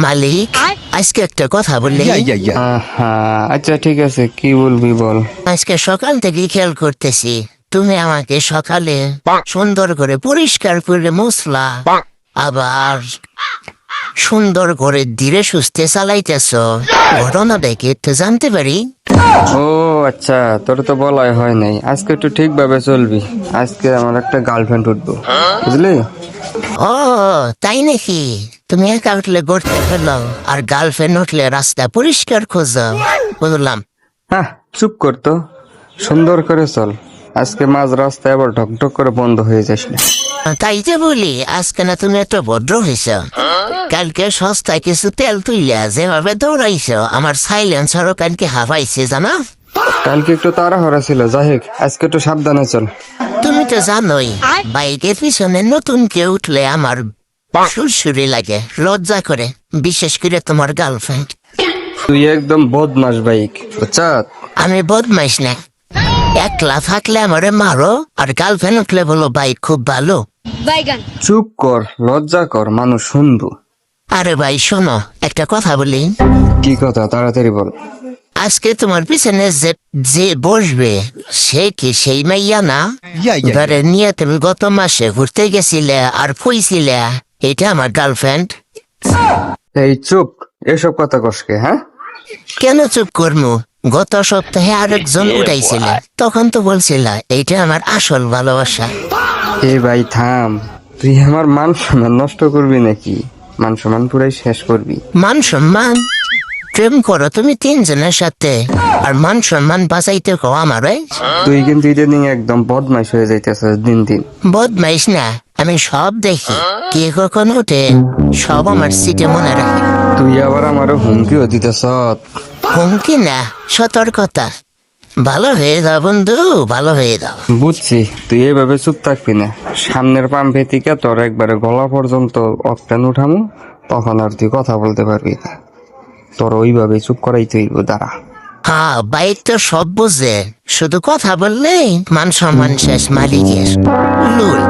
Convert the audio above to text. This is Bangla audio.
মালিক, আজকে একটা কথা বললে। আচ্ছা ঠিক আছে, কি বলবি বল। আজকে সকাল থেকে খেয়াল করতেছি তুমি আমাকে সকালে সুন্দর করে পরিষ্কার করে মুছলা, আবার সুন্দর করে ধীরে সুস্থে চালাইতেছ। ঘটনা দেখে তো জানতে পারি? ও আচ্ছা, তোর তো বলাই হয় নাই। আজকে একটু ঠিকভাবে চলবি। আজকে আমার একটা গার্লফ্রেন্ড উঠবো, বুঝলি? ও তাই নাকি? তুমি একা উঠলে গড়তে ফেলো আর গার্লফ্রেন্ড উঠলে রাস্তা পরিষ্কার খোঁজো, বুঝলাম। হ্যাঁ, চুপ কর তো, সুন্দর করে চল। আজকে মাঝ রাস্তায় আবার ঢকঢক করে বন্ধ হয়ে যাস না। তাই যে বলি, আজকে না তুমি এত ভদ্র হয়েছ। কালকে সস্তায় কিছু তেল তুইলা যেভাবে দৌড়াইছ, আমার সাইলেন্সারও কালকে হাফাইছে জানা। কালকে একটু তাড়াহুড়া ছিল, যাই হোক আজকে একটু সাবধানে চল। তুমি তো জানোই বাইকের পিছনে নতুন কেউ উঠলে আমার সুরসুরি লাগে, লজ্জা করে, বিশেষ করে তোমার গার্লফ্রেন্ড। তুই একদম বদমাস বাইক, বুঝছ? আমি বদমাইশ না, একলা থাকলে আমারে মারো, আর গার্লফ্রেন্ড উঠলে বলো বাইক খুব ভালো। চুপ কর, লজ্জা কর, মানুষ শুনবো। আরে ভাই শোনো, একটা কথা বলি। কি কথা, তাড়াতাড়ি বল। আজকে তোমার পিছনে যে যে বসবে সে কি সেই মাইয়া না? ধরে নিয়ে তুমি গত মাসে ঘুরতে গেছিলে আর ফুইছিলে, এটা আমার গার্লফ্রেন্ড। এই চুপ, এসব কথা কসকে? হ্যাঁ, কেন চুপ করমু? গত সপ্তাহে আরেকজন উঠাইছিল, তখন তো বলছিলা এইটা আমার আসল ভালোবাসা। এ ভাই থাম, তুই আমার মান সম্মান নষ্ট করবি নাকি? মান সম্মান পুরাই শেষ করবি। মান সম্মান? প্রেম করো তুমি তিনজনের সাথে, আর মান সম্মান বাঁচাইতে কো আমারে? তুই কিন্তু ইদানিং একদম বদমাইশ হয়ে যাইতেছিস দিন দিন। বদমাইশ না, আমি সব দেখি, কে কখন উঠে সব আমার সিটে মনে রাখে। তুই আবার আমারও হুমকিও দিতেছ। হুমকি না, সতর্কতা। ভালো হয়ে যাও বন্ধু, ভালো হয়ে যাও। বুঝছি, তুই এভাবে চুপ থাকবি না। সামনের পাম্পে থেকে তোর একবারে গলা পর্যন্ত অক্টান উঠামু, তখন আর তুই কথা বলতে পারবি না। তোর ওইভাবে চুপ করাই তুই, দাঁড়া। হ্যাঁ, বাইক তো সব বুঝে, শুধু কথা বললেই মান সম্মান শেষ মালিকের। লুল।